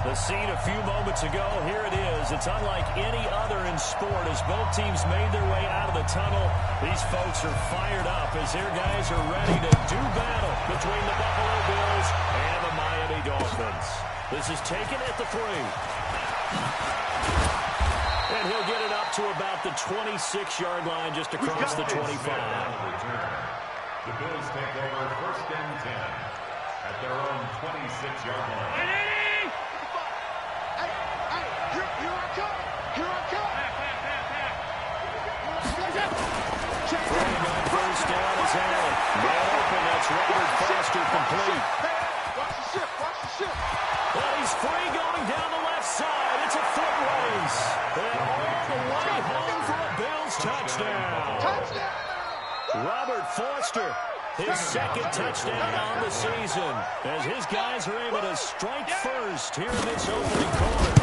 The scene a few moments ago, here it is. It's unlike any other in sport as both teams made their way out of the tunnel. These folks are fired up as their guys are ready to do battle between the Buffalo Bills and the Miami Dolphins. This is taken at the 3. And he'll get it up to about the 26-yard line just across the 25. The Bills take over 1st and 10 at their own 26-yard line. Throwing on 1st down is Allen. Man open, that's Robert Foster complete. Well, he's free going down the left side. It's a foot race. And all the way home for a Bills touchdown. Robert Foster, his 2nd touchdown on the season, as his guys are able to strike first here in this opening quarter.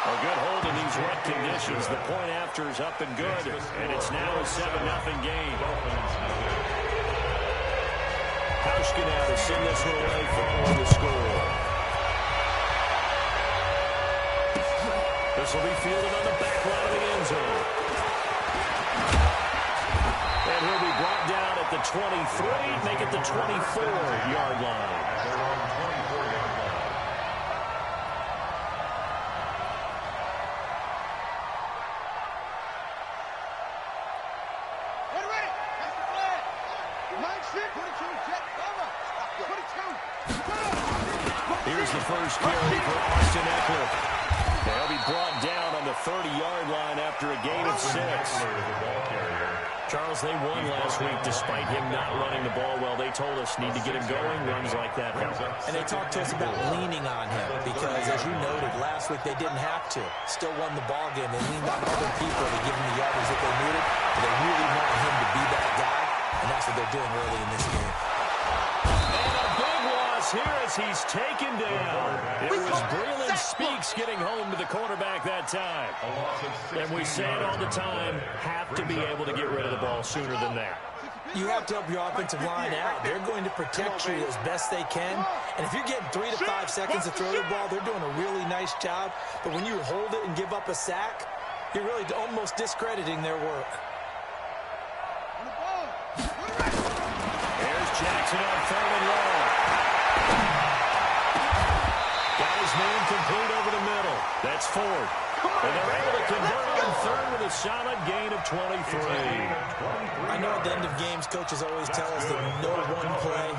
A good hold in these wet conditions. The point after is up and good, and it's now a 7-0 game. Hauschka now to send this one away following the score. This will be fielded on the back line of the end zone. And he'll be brought down at the 23, make it the 24-yard line. They're on 24-yard line. Here's the first carry for Austin Eckler. They'll be brought down on the 30-yard line after a gain of 6. Charles, they won last week despite him not running the ball well. They told us need to get him going. Runs like that help. And they talked to us about leaning on him because, as you noted, last week they didn't have to. Still won the ball game. They leaned on other people to give him the yardage that they needed. But they really want him to be that guy, and that's what they're doing early in this game. Here as he's taken down. It was Breland Speaks getting home to the quarterback that time. And we say it all the time, have to be able to get rid of the ball sooner than that. You have to help your offensive line out. They're going to protect you as best they can. And if you're getting 3 to 5 seconds to throw the ball, they're doing a really nice job. But when you hold it and give up a sack, you're really almost discrediting their work. There's Jackson on 3rd and long. Got his man complete over the middle. That's Ford. And they're able to convert on 3rd with a solid gain of 23. I know at the end of games, coaches always tell us that no one play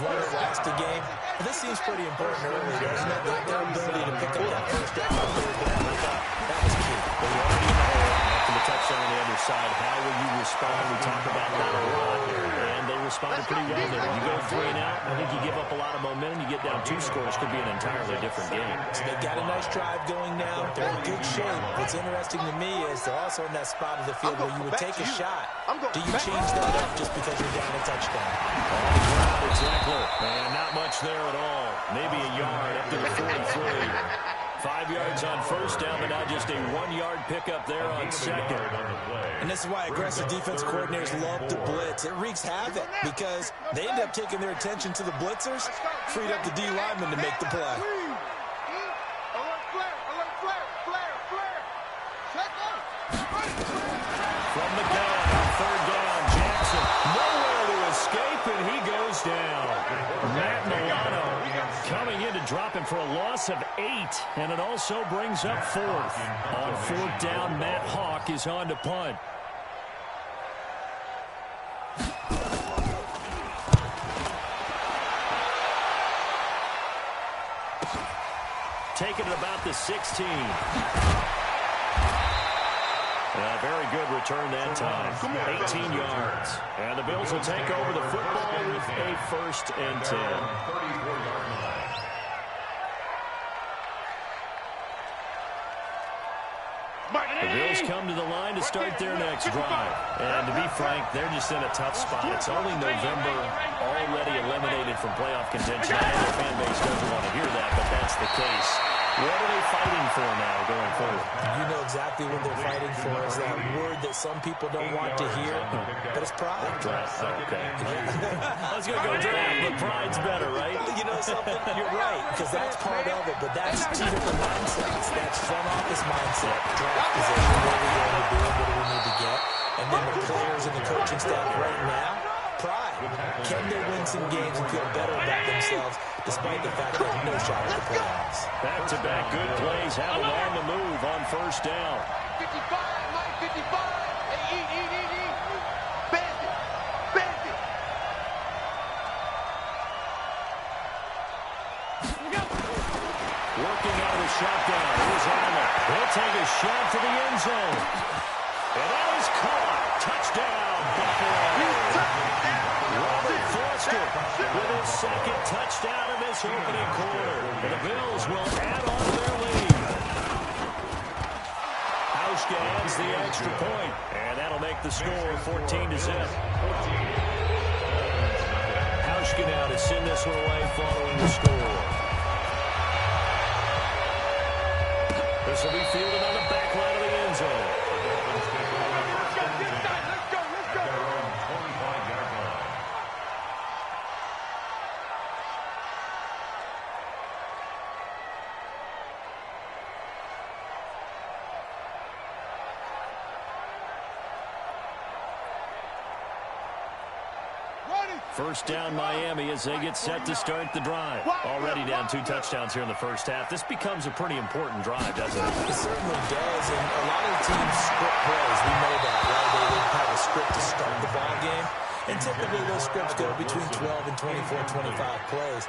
won't last a game. But this seems pretty important early, doesn't it? Their ability to pick up that 1st down on 3rd down, I thought that was key. But you're already in the hole after the touchdown on the other side. How will you respond? We talk about that a lot. And they responded pretty well there. You go 3 and out, I think you give up a lot of momentum. You get down 2 scores, could be an entirely different game. So they've got a nice drive going now. They're in good shape. What's interesting to me is they're also in that spot of the field where you would take a shot. Do you change that up just because you're down a touchdown? On the ground, it's Eckler. And not much there at all. Maybe a yard up to the 43. 5 yards on 1st down, but now just a 1-yard pickup there on 2nd. And this is why aggressive defense coordinators love to blitz. It wreaks havoc because they end up taking their attention to the blitzers, freed up the D lineman to make the play. From the gun on 3rd down, Jackson nowhere to escape, and he goes down. Matt Milano coming in to drop him for a loss of 8, and it also brings up 4th. On 4th down, Matt Hawk is on to punt. Taking it about the 16. Very good return that time. 18 yards. And the Bills will take over the football with a 1st and 10. The Bills come to the line to start their next drive. And to be frank, they're just in a tough spot. It's only November, already eliminated from playoff contention. I know their fan base doesn't want to hear that, but that's the case. What are they fighting for now going forward? You know exactly what they're fighting for. Is that word that some people don't want to hear, but it's pride. Draft. Okay. I was going to go draft, but pride's better, right? You know something? You're right, because that's part of it, but that's two different mindsets. That's front office mindset, draft position, what are we going to do, what do we need to get, and then the players and the coaching staff right now, pride. Can they win some games and feel better about themselves despite the fact they have no shot at the playoffs? Back-to-back good plays have them on the move on first down. 55, Mike 55. Hey, eat. Bandit. Working out of the shotgun. Here's Arnold. He'll take a shot to the end zone. And that is caught. Touchdown, Buffalo. Robert Foster with his second touchdown of this opening quarter. And the Bills will add on to their lead. Hauschka adds the extra point, and that'll make the score 14-0. Hauschka now to send this one away following the score. This will be fielded on the back line of the end zone. First down Miami as they get set to start the drive. Already down 2 touchdowns here in the first half. This becomes a pretty important drive, doesn't it? It certainly does, and a lot of teams script plays. We know that, right? They have a script to start the ball game, and typically those scripts go between 12 and 24, 25 plays.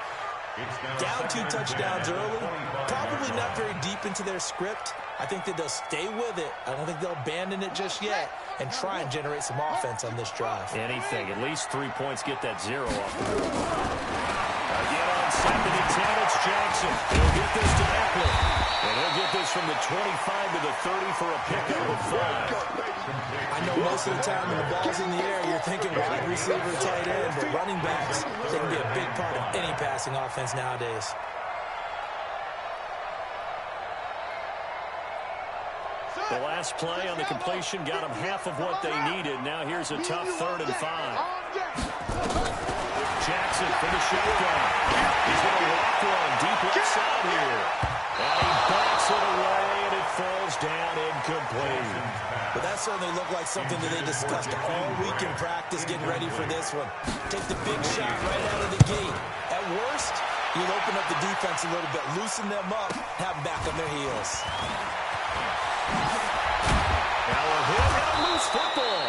Down 2 touchdowns early, probably not very deep into their script. I think that they'll stay with it. I don't think they'll abandon it just yet and try and generate some offense on this drive. Anything. At least 3 points. Get that 0 off the board. Again on 2nd and 10, it's Jackson. He'll get this to Eckler. And he'll get this from the 25 to the 30 for a pickup of 5. I know most of the time when the ball's in the air, you're thinking wide receiver, tight end, but running backs, they can be a big part of any passing offense nowadays. The last play on the completion got them half of what they needed. Now here's a tough 3rd and 5. Jackson for the shotgun. He's going to walk one deep left side here. And he backs it away, and it falls down incomplete. But that certainly looked like something that they discussed all week in practice getting ready for this one. Take the big shot right out of the gate. At worst, you'll open up the defense a little bit, loosen them up, have them back on their heels. Now a hit and a loose football.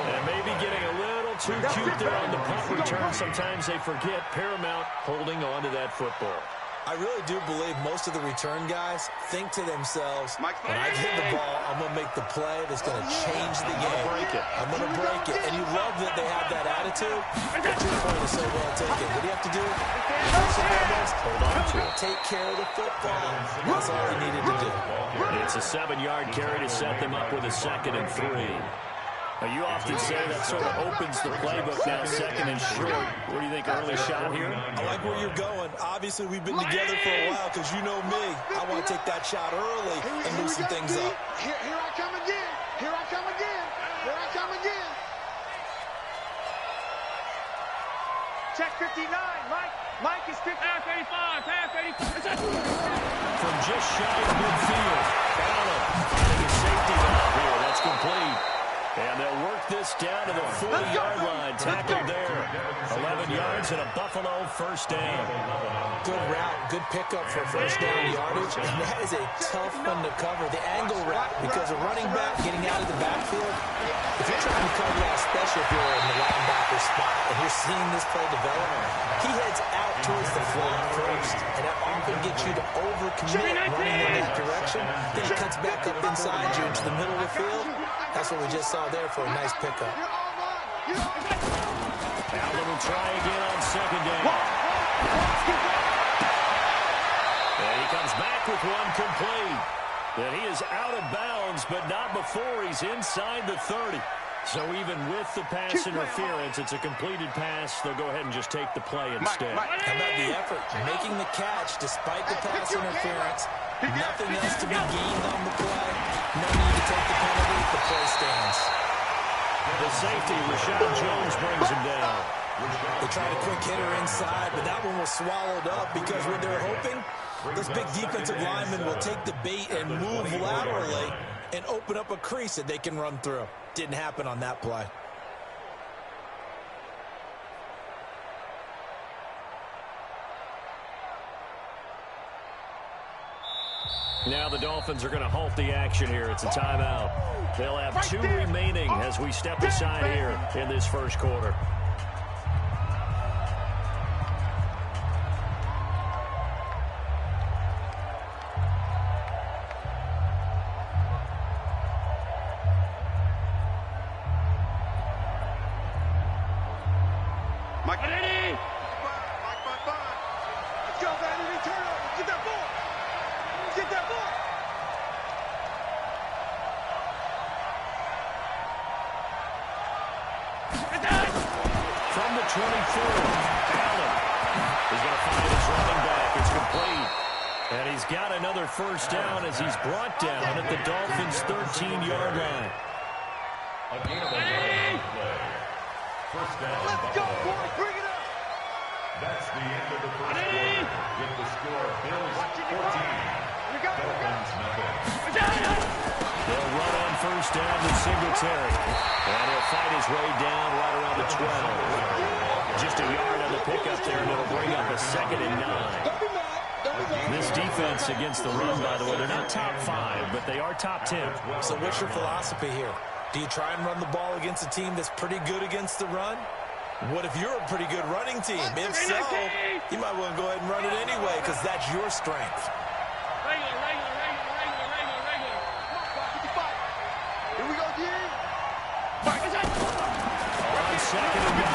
And maybe getting a little too cute there on the punt return. Sometimes they forget Paramount holding on to that football. I really do believe most of the return guys think to themselves, when I hit the ball, I'm going to make the play that's going to change the game. I'm going to break it. And you love that they have that attitude. But your point is so well taken. What do you have to do? First and foremost, hold on to it. Take care of the football. That's all he needed to do. It's a 7-yard carry to set them up with a 2nd and 3. Now, you often say that sort of opens the playbook now, 2nd and short. What do you think, early shot here? I like where you're going. Obviously, we've been together for a while because you know me. I want to take that shot early and loosen things up. Here I come again. Check 59. Mike is 50. Pass 85. From just shy of midfield. Allen finding a safety valve here. That's complete. And they'll work this down to the 40-yard line. Tackled there. 11 yards and a Buffalo first down. Good route, good pickup for first down yardage. And that is a tough one to cover. The angle route, because a running back getting out of the backfield, if you're trying to cover that, especially if you're in the linebacker spot and you're seeing this play develop, he heads out towards the flat first. And that often gets you to overcommit running in that direction. Then he cuts back up inside you into the middle of the field. That's what we just saw there for a nice pickup. Allen will try again on 2nd down. And he comes back with one complete. And he is out of bounds, but not before he's inside the 30. So even with the pass interference, it's a completed pass. They'll go ahead and just take the play instead. How about the effort? Making the catch despite the pass interference. Nothing else to be gained on the play. No need to take the penalty. The play stands. The safety, Rashad Jones, brings him down. They tried a quick hitter inside, but that one was swallowed up because when they're hoping, those big defensive linemen will take the bait and move laterally and open up a crease that they can run through. Didn't happen on that play. Now the Dolphins are going to halt the action here. It's a timeout. They'll have 2 remaining as we step aside here in this first quarter. Mike, let's go, man. Return over. Get that ball. Get that ball. From the 24, Allen is going to find his running back. It's complete. And he's got another first down as he's brought down at the Dolphins' 13-yard line. A gain of 11 play. First down. Let's go, boys. Bring it up. That's the end of the first quarter. With the score, Bills 14. Dolphins nothing. They'll run on first down to Singletary. And he'll fight his way down right around the 12. Just a yard on the pickup there, and it'll bring up a 2nd and 9. This defense against the run, by the way, they're not top 5, but they are top 10. So what's your philosophy here? Do you try and run the ball against a team that's pretty good against the run? What if you're a pretty good running team? If so, you might want to go ahead and run it anyway because that's your strength. Regular. Here we go, D. On 2nd and 9.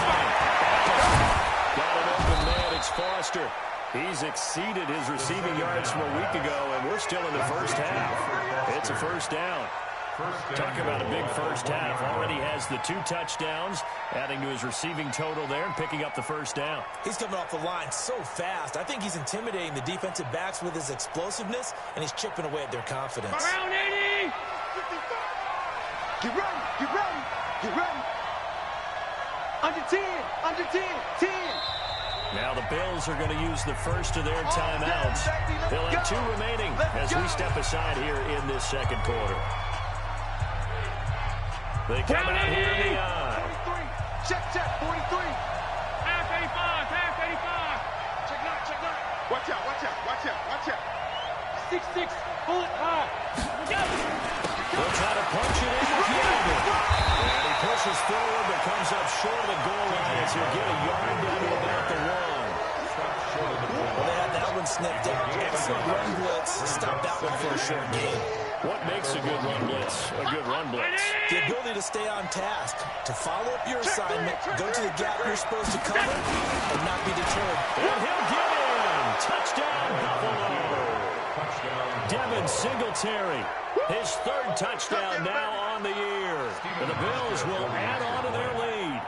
Got an open man. It's Foster. He's exceeded his receiving yards from a week ago, and we're still in the first half. It's a first down. Talk about a big first half. Already has the 2 touchdowns, adding to his receiving total there and picking up the first down. He's coming off the line so fast. I think he's intimidating the defensive backs with his explosiveness, and he's chipping away at their confidence. Around 80. Get ready. Under 10. 10. Now the Bills are going to use the first of their timeouts. They'll have 2 remaining as we step aside here in this second quarter. They come out here in the eye. 43. Check. 43. Half 85. Check not. Watch out. 6'6". Bullet high. They'll try to punch it in with Yager. And he pushes forward but comes up short of the goal line as he'll get a yard down to about the 1. Well, they had that one snipped out. Excellent run blitz. Stop that one for a short gain. What makes a good run blitz? A good run blitz. The ability to stay on task, to follow up your assignment, go to the gap you're supposed to cover, and not be deterred. And he'll get in. Touchdown, Buffalo. Devin Singletary, his 3rd touchdown now on the year. And the Bills will add on to their lead.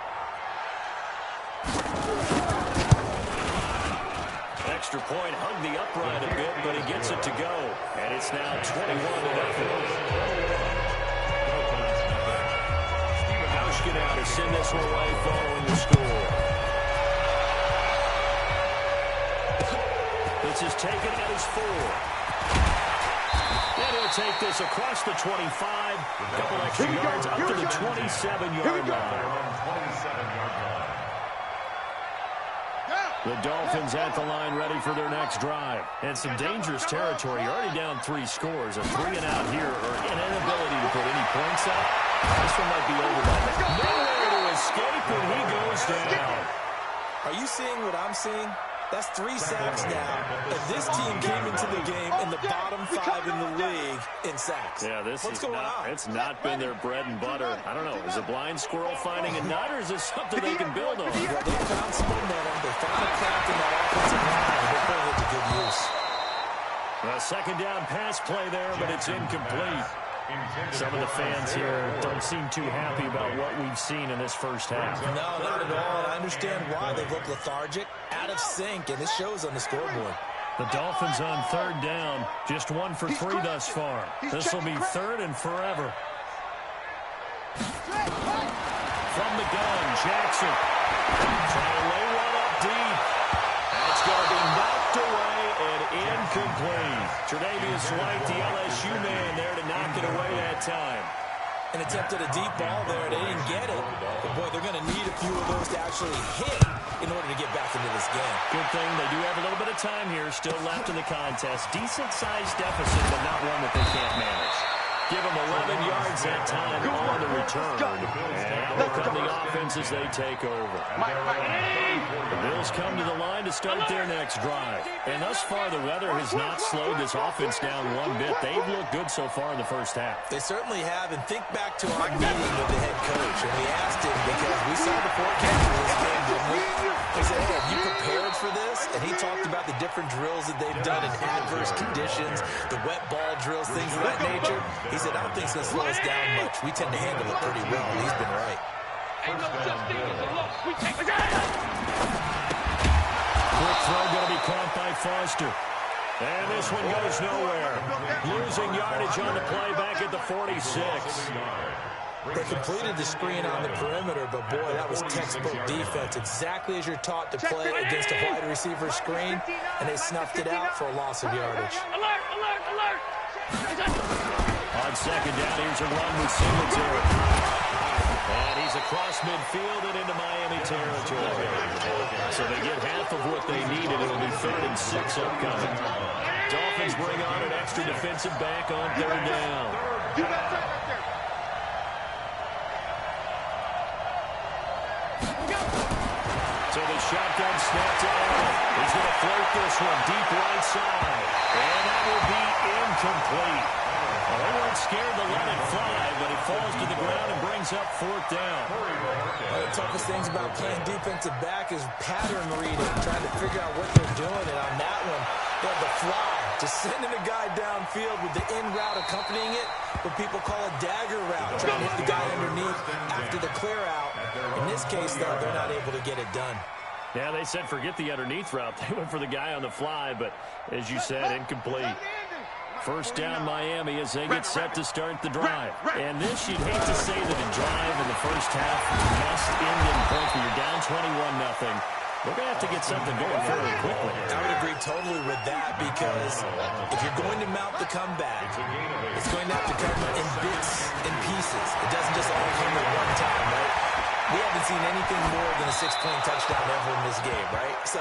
Extra point, hugged the upright a bit, but he gets it to go. And it's now 21-0. Hauschka now to send this one away following the score. This is taken at his 4. And he'll take this across the 25. A couple extra yards up to the 27-yard line. The Dolphins at the line ready for their next drive. And some dangerous territory. You're already down 3 scores. A 3 and out here or an inability to put any points up. This one might be over by now. Nowhere to escape when he goes down. Are you seeing what I'm seeing? That's 3 sacks now. And this team came into the game in the bottom 5 in the league in sacks. Yeah, What's going on? It's not been their bread and butter. I don't know. Is a blind squirrel finding a nut, or is this something they can build on? Well, they found some momentum. They found a crack in that offensive line. They're putting it to good use. A 2nd down pass play there, but it's incomplete. Some of the fans here don't seem too happy about what we've seen in this first half. No, not at all. And I understand why. They look lethargic, out of sync, and it shows on the scoreboard. The Dolphins on third down. Just 1 for 3 thus far. This will be third and forever. From the gun, Jackson. Trying to lay one up deep. That's going to be knocked away and incomplete. Tre'Davious White, the LSU man, there to knock it away that time. And attempted a deep ball there. They didn't get it. But, boy, they're going to need a few of those to actually hit in order to get back into this game. Good thing they do have a little bit of time here still left in the contest. Decent-sized deficit, but not one that they can't manage. Give them 11 yards that time on the return. And will come the offense as they take over. The Bills come to the line to start their next drive. And thus far, the weather has not slowed this offense down one bit. They've looked good so far in the first half. They certainly have. And think back to our meeting with the head coach. And we asked him because we saw the forecast for this game, didn't we? We said, hey, have you prepared for this? And he talked about the different drills that they've done in adverse conditions, the wet ball drills, things of that nature. He said, I don't think it's going to slow us down much. We tend to handle it pretty well, and he's been right. Ain't no such thing as a loss. We take the game. Quick throw going to be caught by Foster. And this one goes nowhere. Losing yardage on the play back at the 46. They completed the screen on the perimeter, but, boy, that was textbook defense. Exactly as you're taught to play against a wide receiver screen, and they snuffed it out for a loss of yardage. Alert, alert, alert. On second down, here's a run with Singletary. And he's across midfield and into Miami territory. So they get half of what they needed. It'll be 3rd and 6 upcoming. Dolphins bring on an extra defensive back on 3rd down. So the shotgun snap to Allen. He's going to float this one deep right side. And that will be incomplete. Well, they weren't scared to let it fly, but it falls to the ground and brings up 4th down. One of the toughest things about playing defensive back is pattern reading, trying to figure out what they're doing. And on that one, they had the fly, just sending a guy downfield with the in route accompanying it, what people call a dagger route, trying to hit the guy underneath after the clear out. In this case, though, they're not able to get it done. Yeah, they said forget the underneath route. They went for the guy on the fly, but as you said, incomplete. 1st down Miami as they get set to start the drive. And this, you'd hate to say that a drive in the first half must end in points when you're down 21-0. They're going to have to get something going fairly quickly. I would agree totally with that because if you're going to mount the comeback, it's going to have to come in bits and pieces. It doesn't just all come at one time, right? We haven't seen anything more than a 6-point touchdown ever in this game, right? So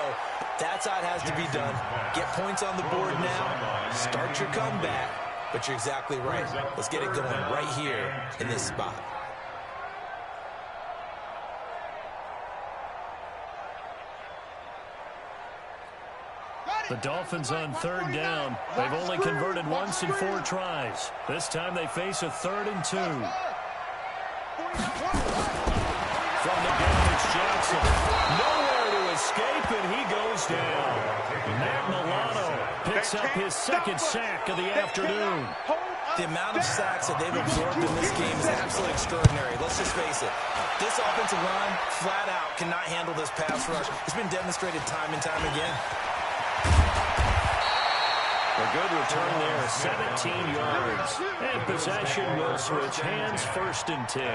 that's how it has to be done. Get points on the board now. Start your comeback. But you're exactly right. Let's get it going right here in this spot. The Dolphins on 3rd down. They've only converted once in 4 tries. This time they face a 3rd and 2. From the gun, it's Jackson. Nowhere to escape, and he goes down. Matt Milano picks up his 2nd sack of the afternoon. The amount of sacks that they've absorbed in this game is absolutely extraordinary. Let's just face it. This offensive line, flat out, cannot handle this pass rush. It's been demonstrated time and time again. A good return there, 17 yards. And possession will switch hands, 1st and 10.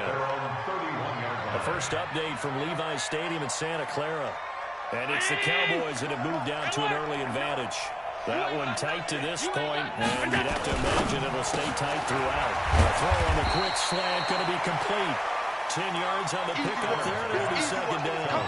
The first update from Levi's Stadium in Santa Clara. And it's the Cowboys that have moved down to an early advantage. That one tight to this point, and you'd have to imagine it'll stay tight throughout. A throw on the quick slant, going to be complete. 10 yards on the pickup there, and it'll be 2nd down.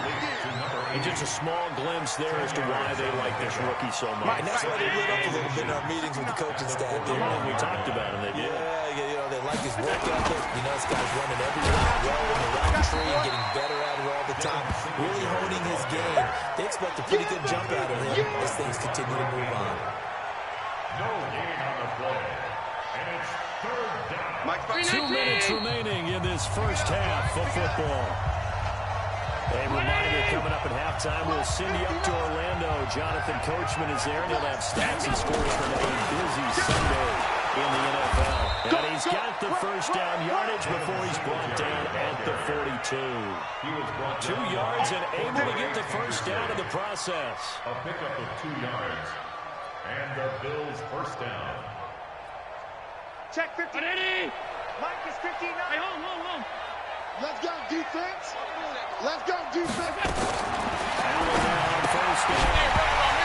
And just a small glimpse there as to why they like this rookie so much. And that's why they lit up a little bit in our meetings with the coaching staff. We talked about him, they did. Yeah, you know, they like his work ethic. You know, this guy's running every route well in the route tree and getting better at it all the time. Really honing his game. They expect a pretty good jump out of him as things continue to move on. No gain on the play. And it's 3rd down. 2 minutes remaining in this first half of football. A reminder coming up at halftime, we'll send you up to Orlando. Jonathan Coachman is there, and he'll have stats and scores from a busy Sunday in the NFL. And he's got the 1st down yardage before he's brought down at the 42. 2 yards and able to get the 1st down in the process. A pickup of 2 yards. And the Bills first down. Check 50. Mike is 59. Hey, hold. Let's go, defense. Let's go, defense. Allen now on first down.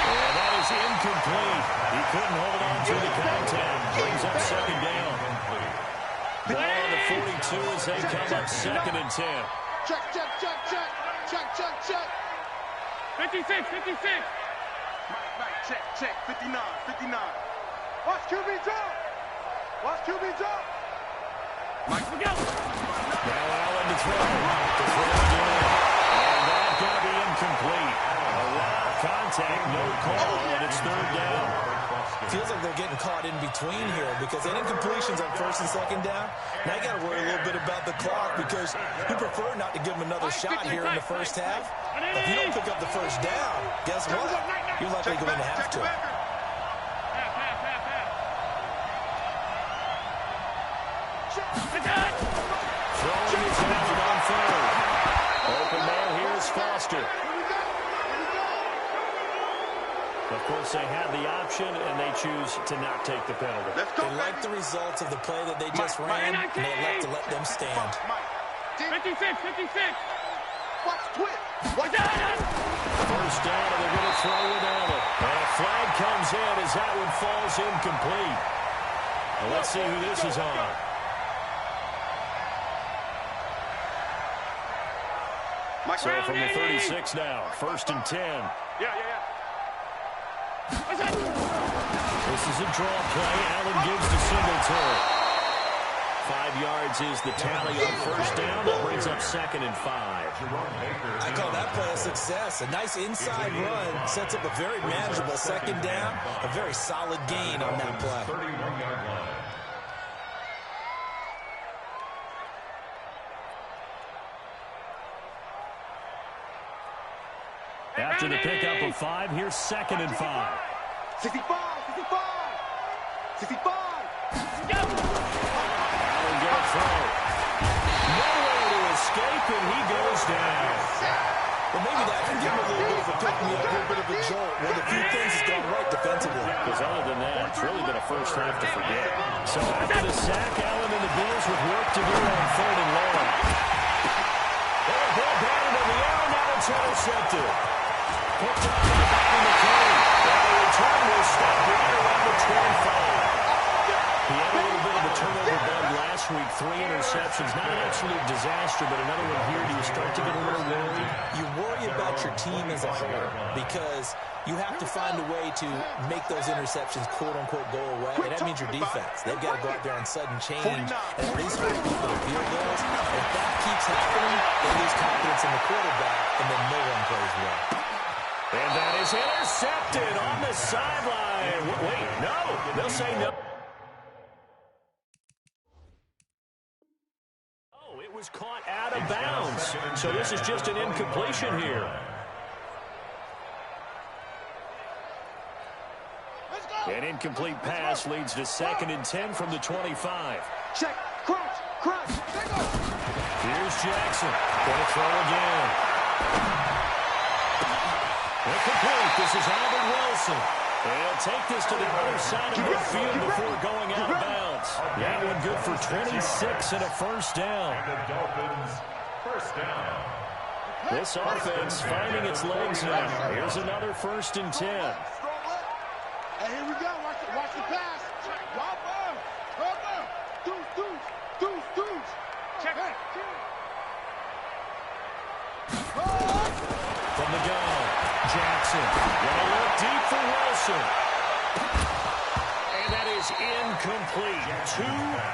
And that is incomplete. He couldn't hold on to the contact. Brings up second down. Ball on the 42 as they come up second and 10. Check. 56. Mike, check. 59. Watch QB jump. Mike, we go. Now Allen to throw again. And that's going to be incomplete. A lot of contact, no call, and it's third down. Feels like they're getting caught in between here because any incompletions on first and second down, now you got to worry a little bit about the clock because you prefer not to give them another shot here in the first half. If you don't pick up the first down, guess what? You're likely going to have to. Throwing his hands on third. Open man, here's Foster. Of course, they have the option, and they choose to not take the penalty. They like the results of the play that they just ran, and they elect to let them stand. 56. Watch twist. First down, and they're going to throw without it. And a flag comes in as that one falls incomplete. Well, let's see who this is on. So from the 36 now, first and 10. Yeah. This is a draw play. Allen gives to Singletary. 5 yards is the tally on first down. That brings up second and 5. I call that play a success. A nice inside run sets up a very manageable second down. A very solid gain on that play. 31-yard line. After the pickup of 5, here's second and 5. 65. Allen get a throw. Nowhere to escape, and he goes down. Well, maybe that can give him a little bit of a pick-me-up, a little bit of a jolt. One of the few things has gone right defensively. Because other than that, it's really been a first half to forget. So after the sack, Allen and the Bills with work to do on third and long. They're ball batted in the air, now it's intercepted. Picked up by McCain. And the return will stop right around the 25. He had a little bit of a turnover bug last week, 3 interceptions. Not an absolute disaster, but another one here. Do you start to get a little worried? You worry about your team as a whole because you have to find a way to make those interceptions quote-unquote go away, and that means your defense. They've got to go out there on sudden change and at least hold people to field goals. And if that keeps happening, they lose confidence in the quarterback, and then no one plays well. And that is intercepted on the sideline. Wait, no. They'll say no. Oh, it was caught out of bounds. So this is just an incompletion here. An incomplete pass leads to second and 10 from the 25. Check. Crunch. Here's Jackson. Going to throw again. Incomplete. This is Albert Wilson. They'll take this to the other side of midfield before going out of bounds. That one good for 26 and a first down. And the Dolphins first down. This offense finding its legs now. Here's another first and 10. Hey, here we go. Watch the pass. Drop on. Deuce. Check. From the gun, Jackson. Gonna look deep for Wilson. And that is incomplete. 2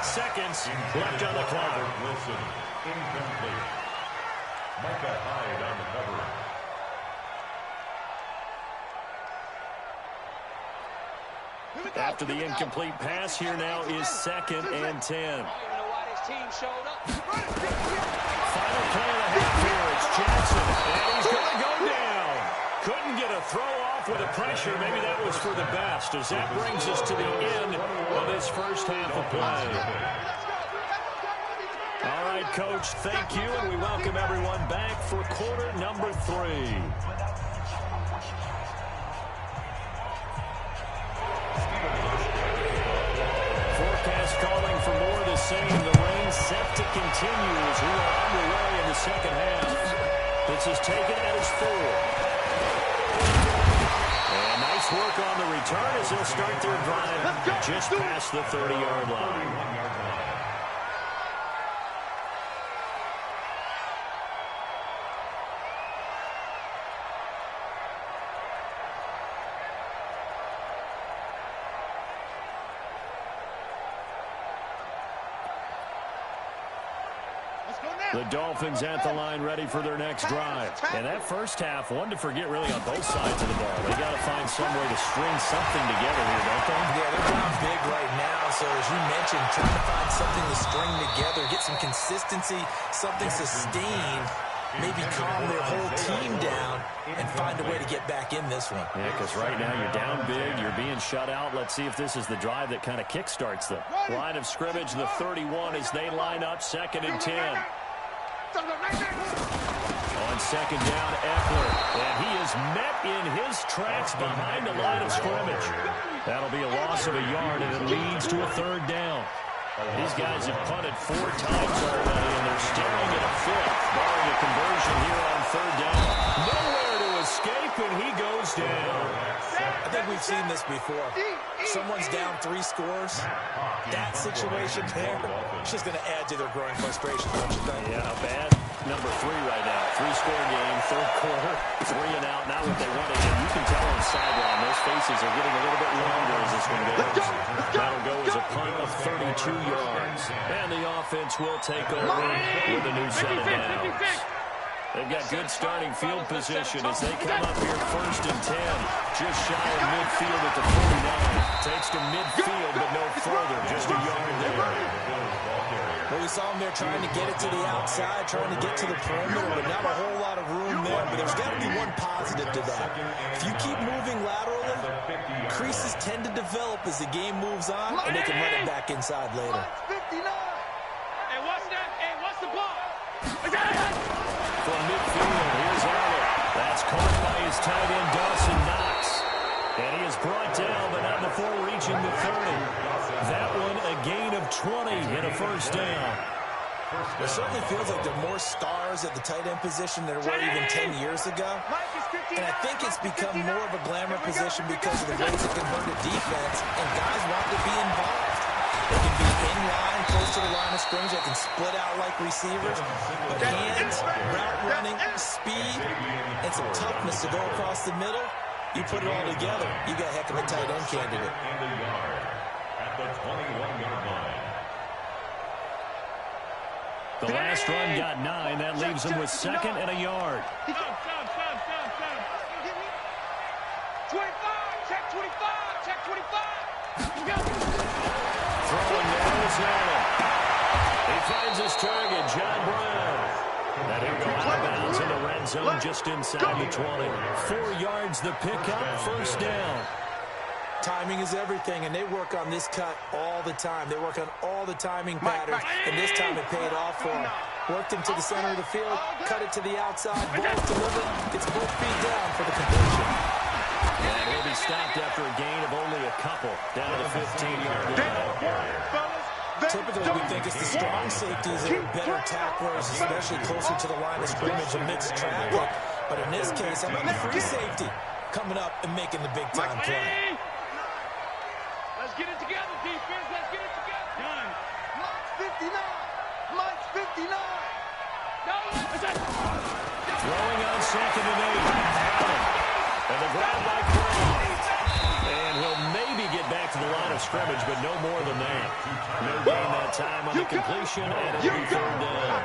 seconds left on the clock. Wilson, incomplete. Micah Hyde on the cover. After the incomplete pass, here now is second and 10. Final play of the half here. It's Jackson, and he's going to go down. Couldn't get a throw off with the pressure. Maybe that was for the best, as that brings us to the end of this first half of play. All right, Coach, thank you, and we welcome everyone back for quarter number 3. continues. We are underway in the second half. This is taken at his 4. And nice work on the return as they'll start their drive just past the 30-yard line. The Dolphins at the line ready for their next drive. And that first half, one to forget really on both sides of the ball. They got to find some way to string something together here, don't they? Yeah, they're down big right now. So as you mentioned, trying to find something to string together, get some consistency, something sustained, maybe calm their whole team down and find a way to get back in this one. Yeah, because right now you're down big, you're being shut out. Let's see if this is the drive that kind of kickstarts them. Line of scrimmage, the 31 as they line up, 2nd and 10. On second down, Eckler, and he is met in his tracks behind the line of scrimmage. That'll be a loss of a yard, and it leads to a 3rd down. These guys have punted 4 times already, and they're staring at a 5th, barring a conversion here on 3rd down. Nowhere to escape, and he goes down. I think we've seen this before. Someone's down 3 scores. That situation there, it's just going to add to their growing frustration, don't you think? Yeah, not bad. Number 3 right now. 3-score game, 3rd quarter, 3 and out. Not what they wanted. And you can tell on the sideline, those faces are getting a little bit longer as this one goes. That'll go as a punt of 32 yards. And the offense will take over with a new set of downs. They've got good starting field position as they come up here 1st and 10. Just shy of midfield at the 49. Takes to midfield, but no further. Just a yard there. Well, we saw him there trying to get it to the outside, trying to get to the perimeter, but not a whole lot of room there. But there's got to be one positive to that. If you keep moving laterally, creases tend to develop as the game moves on, and they can run it back inside later. Hey, what's that? Hey, what's the ball? From midfield, here's Allen. That's caught by his tight end, Dawson Knox. And he is brought down, but not before reaching the 30. That one a gain of 20 and a 1st down. It certainly feels like there are more stars at the tight end position than there were even 10 years ago. And I think it's become more of a glamour position because of the ways it can hurt a defense, and guys want to be involved. They can be in line, close to the line of scrimmage. They can split out like receivers. But hands, route running, speed, and some toughness to go across the middle, you put it all together, you got a heck of a tight end candidate. At the 21-yard line. The last run got 9. That leaves him with 2nd and a yard. 25, check 25, check 25. Throwing now is Allen. He finds his target, John Brown. And he'll go out of bounds in the red zone just inside the 20. 4 yards the pickup, 1st down. Timing is everything, and they work on this cut all the time. They work on all the timing patterns, and this time it paid off for them. Worked him to the center of the field, cut it to the outside, ball's delivered. It's both feet down for the completion. And he'll be stopped after a gain of only a couple, down to the 15-yard line. Typically, we think it's the strong safeties that are better tacklers, especially closer to the line of scrimmage amidst traffic. But in this case, how about the free safety coming up and making the big-time play? Let's get it together, defense. Let's get it together. Done. Mike's 59. Mike's 59. No, Throwing on 2nd and 8. And the grab by Brown. And he'll maybe get back to the line of scrimmage, but no more than that. No gain that time on the completion, and it'll be 3rd down.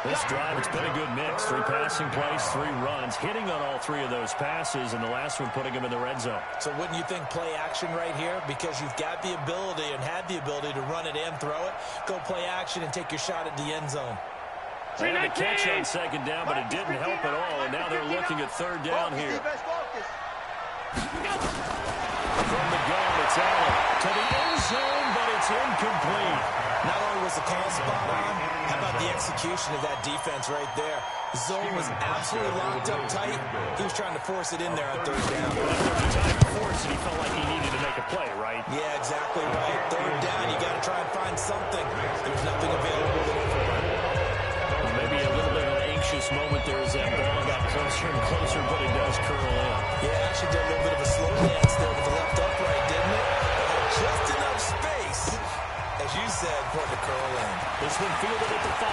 This drive, it's been a good mix. 3 passing plays, 3 runs, hitting on all 3 of those passes, and the last one putting them in the red zone. So wouldn't you think play action right here? Because you've got the ability and had the ability to run it and throw it. Go play action and take your shot at the end zone. They had a catch on 2nd down, but it didn't help at all, and now they're looking at 3rd down here. From the gun, it's Allen to the end zone, but it's incomplete. Not only was the call spot on, how about the execution of that defense right there? Zone was absolutely locked up tight. He was trying to force it in there on 3rd down. Every time he forced it, he felt like he needed to make a play, right? Yeah, exactly right. 3rd down, you got to try and find something. There's nothing available there for him. did a little bit of a slow dance there with the left upright, didn't it? Just enough space, as you said, for it to curl in. This one fielded at the 5.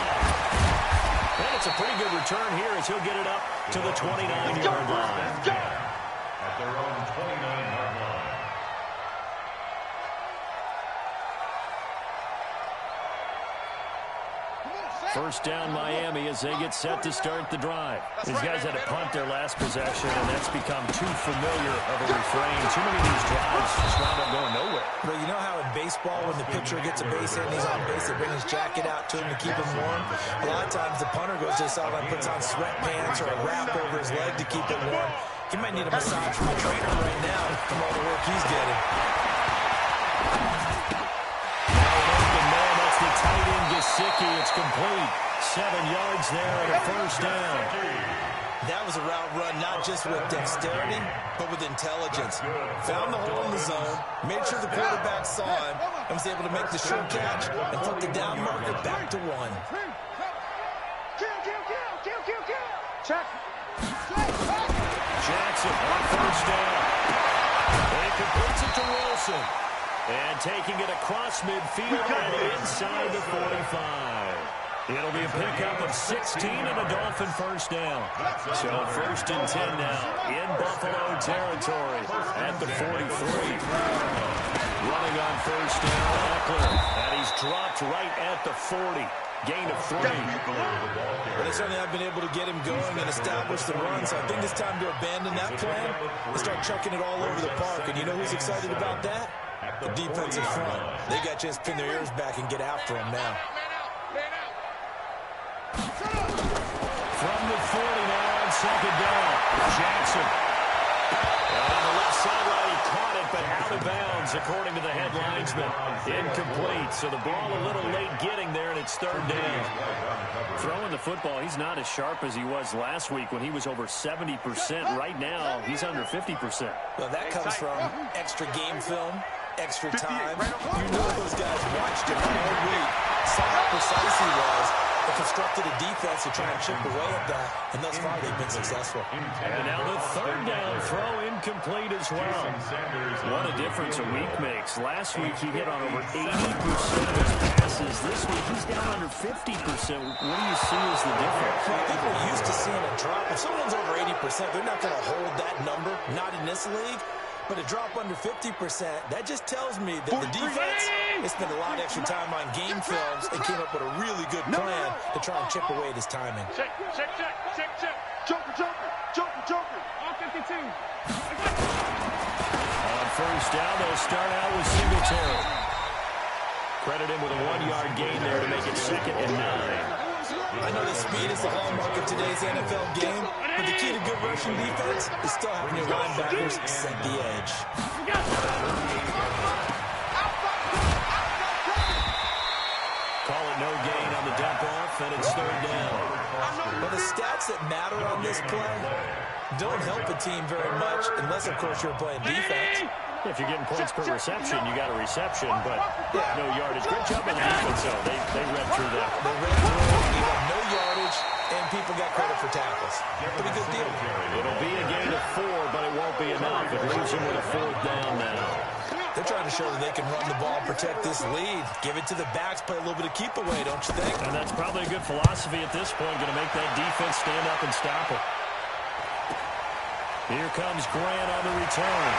And it's a pretty good return here as he'll get it up to the 29-yard line. At their own 29-yard line. First down Miami as they get set to start the drive. These guys had a punt their last possession, and that's become too familiar of a refrain. Too many of these drives just wound up going nowhere. Well, you know how in baseball when the pitcher gets a base hit and he's on base, they bring his jacket out to him to keep him warm? A lot of times the punter goes to the sideline, puts on sweatpants or a wrap over his leg to keep him warm. He might need a massage from the trainer right now from all the work he's getting. Tight end Gesicki, it's complete. 7 yards there and a first down. That was a route run not just with dexterity, but with intelligence. Found the hole in the zone, made sure the quarterback saw him, and was able to make the sure catch and put the down marker back to 1. Check. Jackson on first down. And he completes it to Wilson. And taking it across midfield and inside the 45. It'll be a pickup of 16 and a Dolphin first down. So first and 10 now in Buffalo territory at the 43. Running on first down, Eckler. And he's dropped right at the 40. Gain of 3. But they certainly have been able to get him going and establish the run, so I think it's time to abandon that plan and start chucking it all over the park. And you know who's excited about that? The defensive front. They got a chance to pin their ears back and get after him now. From the 40 now on second down. Jackson. On the left sideline, he caught it, but out of bounds, according to the head linesman. Incomplete, so the ball a little late getting there, and it's third down. Throwing the football, he's not as sharp as he was last week when he was over 70%. Right now, he's under 50%. Well, that comes from extra game film, extra time. You know those guys watched him all week, saw how precise he was, and constructed a defense to try and chip away at that, and thus far they've been successful. And now the third down throw incomplete as well. What a difference a week makes. Last week he hit on over 80% of his passes. This week he's down under 50%. What do you see as the difference? Well, I think we're used to seeing a drop. If someone's over 80%, they're not going to hold that number, not in this league. But a drop under 50%, that just tells me that the defense has spent a lot of extra time on game films and came up with a really good plan to try and chip away at his timing. Check. Joker. All 52. On first down, they'll start out with Singletary. Credit him with a 1-yard gain there to make it 2nd and 9. I know that speed is the hallmark of today's NFL game, but the key to good rushing defense is still having your linebackers set the edge. Call it no gain on the dump off, and it's third down. But the stats that matter on this play don't help a team very much, unless, of course, you're playing defense. If you're getting points per reception, you got a reception, but no yardage. Great job on the defense, though. They read through that. They read through, you have no yardage, and people got credit for tackles. Pretty good deal. It'll be a gain of 4, but it won't be enough. It leaves them with a 4th down now. They're trying to show that they can run the ball, protect this lead, give it to the backs, play a little bit of keep away, don't you think? And that's probably a good philosophy at this point, going to make that defense stand up and stop it. Here comes Grant on the return.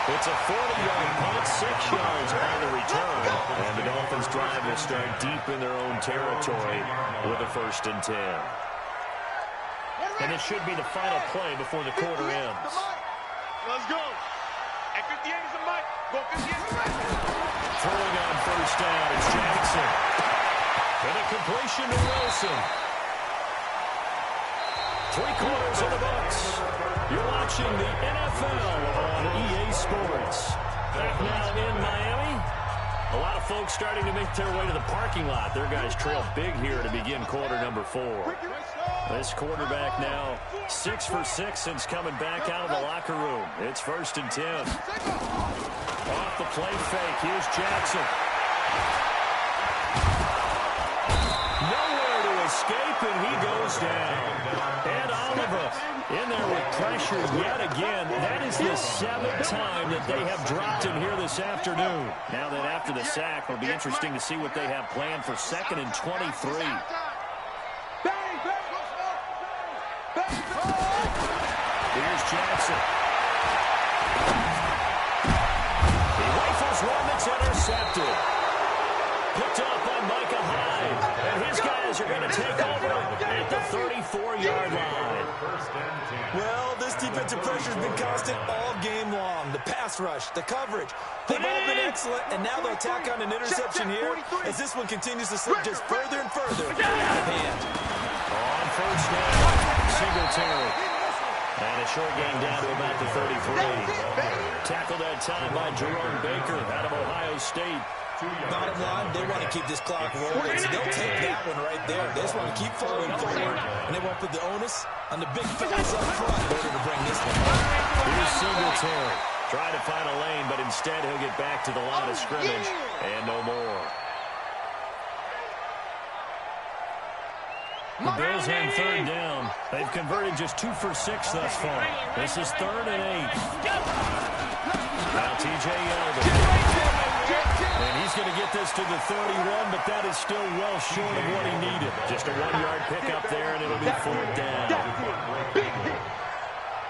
It's a 40-yard punt, 6 yards on the return. And the Dolphins drive will start deep in their own territory with a 1st and 10. And it should be the final play before the quarter ends. Let's go. At 58 is the mic. Go 58 is the mic. Throwing on first down is Jackson. And a completion to Wilson. 3 quarters in the books. You're watching the NFL on EA Sports. Back now in Miami. A lot of folks starting to make their way to the parking lot. Their guys trail big here to begin quarter number 4. This quarterback now 6 for 6 since coming back out of the locker room. It's 1st and 10. Off the play fake. Here's Jackson. Nowhere to escape, and he goes down. And Oliver in there with pressure yet again. That is the 7th time that they have dropped him here this afternoon. Now that after the sack, it'll be interesting to see what they have planned for 2nd and 23. Here's Jackson. He rifles one that's intercepted. Picked up by Micah Hyde. And his guys are going to take over at the 34-yard line. Well, this defensive pressure has been constant all game long. The pass rush, the coverage, they've all been excellent. And now they'll tack on an interception here as this one continues to slip just further and further out of hand. On first down, Singletary. And a short game down to about the 33. Tackled that time by Jerome Baker out of Ohio State. Bottom line, they want to keep this clock rolling, so they'll take that one right there. They just want to keep falling forward, and they won't put the onus on the big fellas up front in order to bring this one home. Here's Singletary. Trying to find a lane, but instead he'll get back to the line of scrimmage, and no more. The Bills on 3rd down. They've converted just 2 for 6 thus far. This is 3rd and 8. Now T.J. Yeldon. And he's going to get this to the 31, but that is still well short of what he needed. Just a 1-yard pickup there, and it'll be 4th down.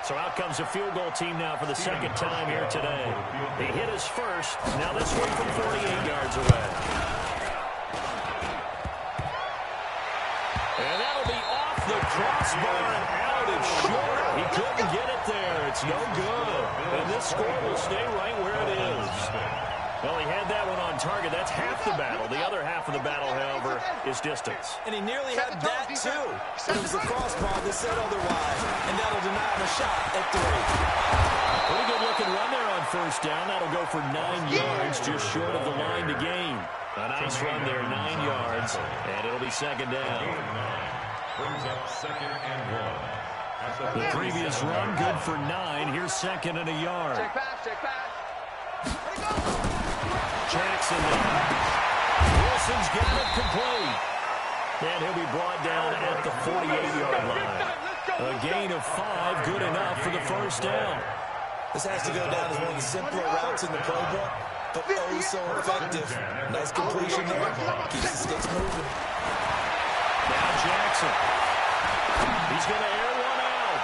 So out comes a field goal team now for the 2nd time here today. He hit his first. Now this one from 48 yards away. And that'll be off the crossbar and out. It's short. He couldn't get it there. It's no good. And this score will stay right where it is. Well, he had that one on target. That's half the battle. The other half of the battle, however, is distance. And he nearly had that, too. But it was a crossbar that said otherwise, and that'll deny him a shot at 3. Pretty good-looking run there on first down. That'll go for 9 yards, just short of the line to gain. A nice run there, 9 yards, and it'll be 2nd down. Brings up 2nd and 1. The previous run, good for 9. Here's 2nd and a yard. Check pass. Jackson down. Wilson's getting it complete. And he'll be brought down at the 48-yard line. A gain of 5, good enough for the first down. This has to go down as one of the simpler routes in the playbook, but oh so effective. Nice completion there. Keeps the sticks moving. Now Jackson. He's going to air one out.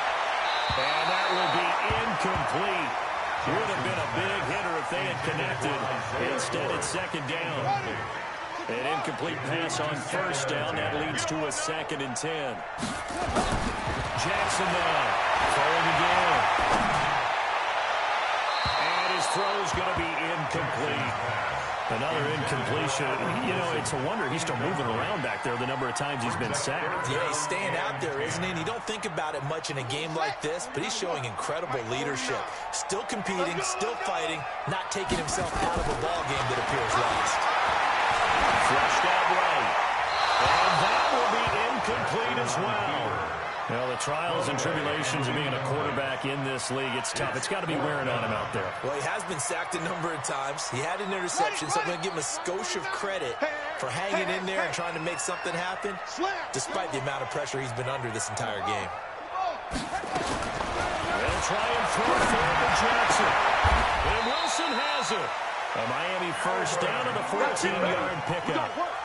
And that will be incomplete. Would have been a big hitter if they had connected. Instead, it's 2nd down. An incomplete pass on first down. That leads to a 2nd and 10. Jackson now. Throwing again. And his throw is going to be incomplete. Another incompletion. You know, it's a wonder he's still moving around back there the number of times he's been sacked. Yeah, he's staying out there, isn't he? And you don't think about it much in a game like this, but he's showing incredible leadership. Still competing, still fighting, not taking himself out of a ball game that appears lost. Flushed out right. And that will be incomplete as well. Well, the trials and tribulations of being a quarterback in this league, it's tough. It's got to be wearing on him out there. Well, he has been sacked a number of times. He had an interception, so I'm going to give him a skosh of credit for hanging in there and trying to make something happen, despite the amount of pressure he's been under this entire game. They'll try and throw it forward to Jackson. And Wilson has it. A Miami first down on the 14-yard pickup.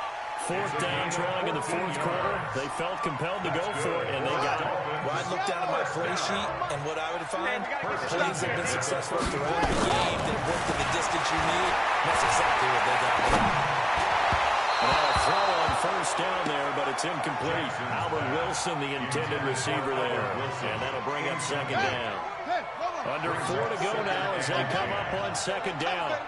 4th down, trying in the 4th quarter. They felt compelled to go for it, and they got it. Well, I'd look down at my play sheet, and what I would find, plays that have been successful throughout the game, that have worked to the distance you need. That's exactly what they got. Now a throw on first down there, but it's incomplete. Albert Wilson, the intended receiver there. And that'll bring up 2nd down. Under 4 to go now as they come up on 2nd down.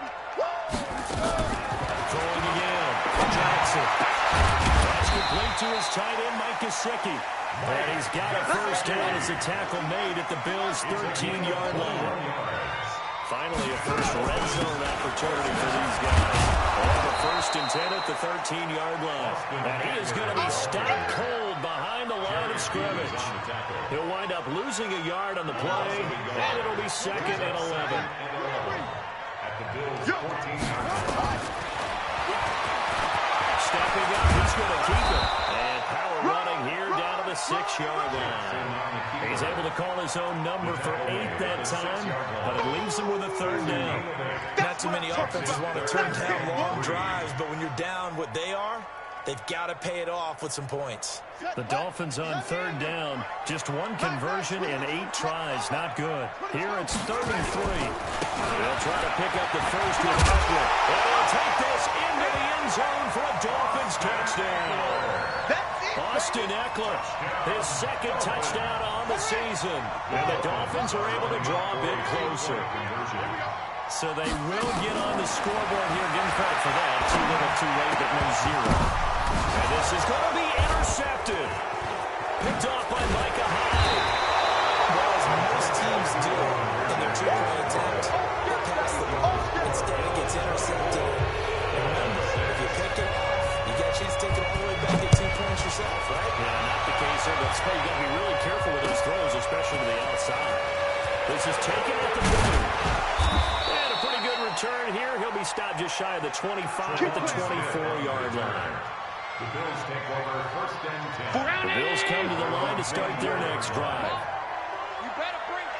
Throwing again. Jackson. Pass complete to his tight end, Mike Gesicki. And he's got a first down as a tackle made at the Bills' 13-yard line. Finally, a first red zone opportunity for these guys. The 1st and 10 at the 13-yard line. And he is going to be stopped cold behind the line of scrimmage. He'll wind up losing a yard on the play, and it'll be 2nd and 11. Stepping up, he's going to keep it. And power run 6-yard line. He's able to call his own number for 8 that time, but it leaves him with a 3rd down. Not too many offenses want to turn down long drives, but when you're down what they are, they've got to pay it off with some points. The Dolphins on 3rd down. Just 1 conversion in 8 tries. Not good. Here it's 3rd and 3. They'll try to pick up the first with Eckler. And they'll take this into the end zone for a Dolphins touchdown. Austin Eckler, his 2nd touchdown on the season. And the Dolphins are able to draw a bit closer. So they will get on the scoreboard here. Give them credit for that. Too little, too late, but no 0. And this is going to be intercepted. Picked off by Micah Hyde. Well, as most teams do in their 2-point attempt, they pass the ball. Instead, it gets intercepted. Remember, if you pick it off, you get a chance to take it all the way back at 2 points yourself, right? Yeah, not the case here. That's why you got to be really careful with those throws, especially to the outside. This is taken at the middle. And a pretty good return here. He'll be stopped just shy of the 25 at the 24-yard line. The Bills take over 1st and 10. The Bills come to the line to start their next drive. You better bring it.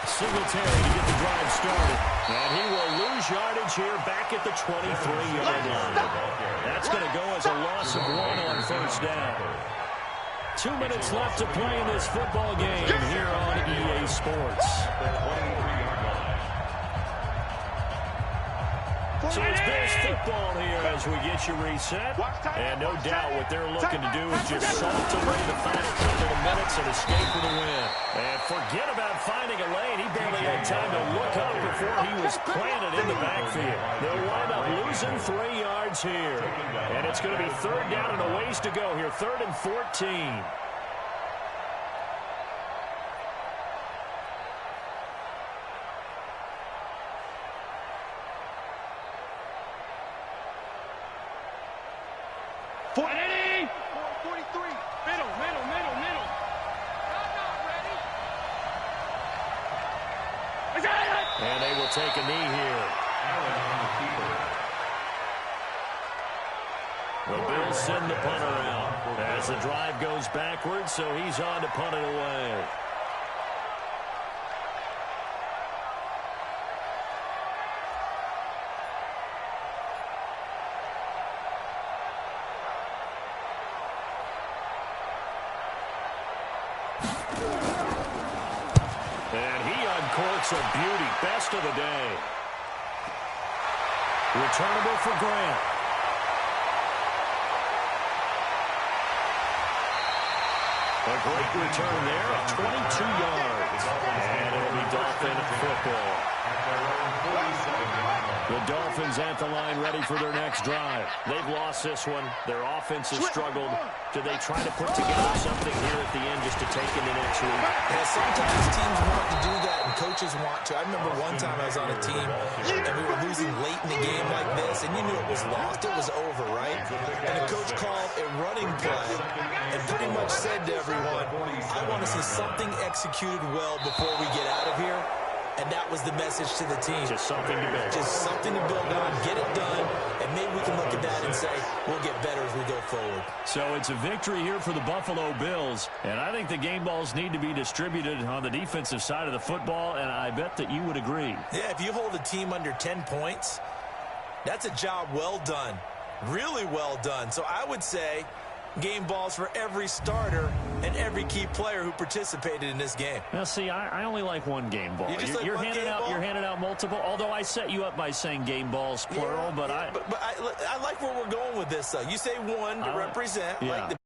Singletary to get the drive started. And he will lose yardage here back at the 23-yard line. That's going to go as a loss of 1 on 1st down. 2 minutes left to play in this football game here on EA Sports. So it's Bills football here as we get you reset. And no doubt what they're looking to do is just salt away the final couple of minutes and escape with a win. And forget about finding a lane. He barely had time to look up before he was planted in the backfield. They'll wind up losing 3 yards here. And it's going to be 3rd down and a ways to go here. 3rd and 14. Ready? 43. Middle. Not ready. And they will take a knee here. The Bills send the punter out as the drive goes backwards, so he's on to punt it away. And he uncorks a beauty. Best of the day. Returnable for Grant. A great return there of 22 yards. And it'll be Dolphin football. The Dolphins at the line ready for their next drive. They've lost this one. Their offense has struggled. Do they try to put together something here at the end just to take into next week? Yeah, sometimes teams want to do that and coaches want to. I remember one time I was on a team and we were losing late in the game like this, and you knew it was lost. It was over, right? And the coach called a running play and pretty much said to everyone, I want to see something executed well before we get out of here. And that was the message to the team. Just something to build. Just something to build on, get it done, and maybe we can look at that and say, we'll get better as we go forward. So it's a victory here for the Buffalo Bills, and I think the game balls need to be distributed on the defensive side of the football, and I bet that you would agree. Yeah, if you hold a team under 10 points, that's a job well done, really well done. So I would say game balls for every starter and every key player who participated in this game. Now, see, I only like one game ball. You're handing out multiple, although I set you up by saying game balls, plural, but I like where we're going with this, though. You say one to represent, like the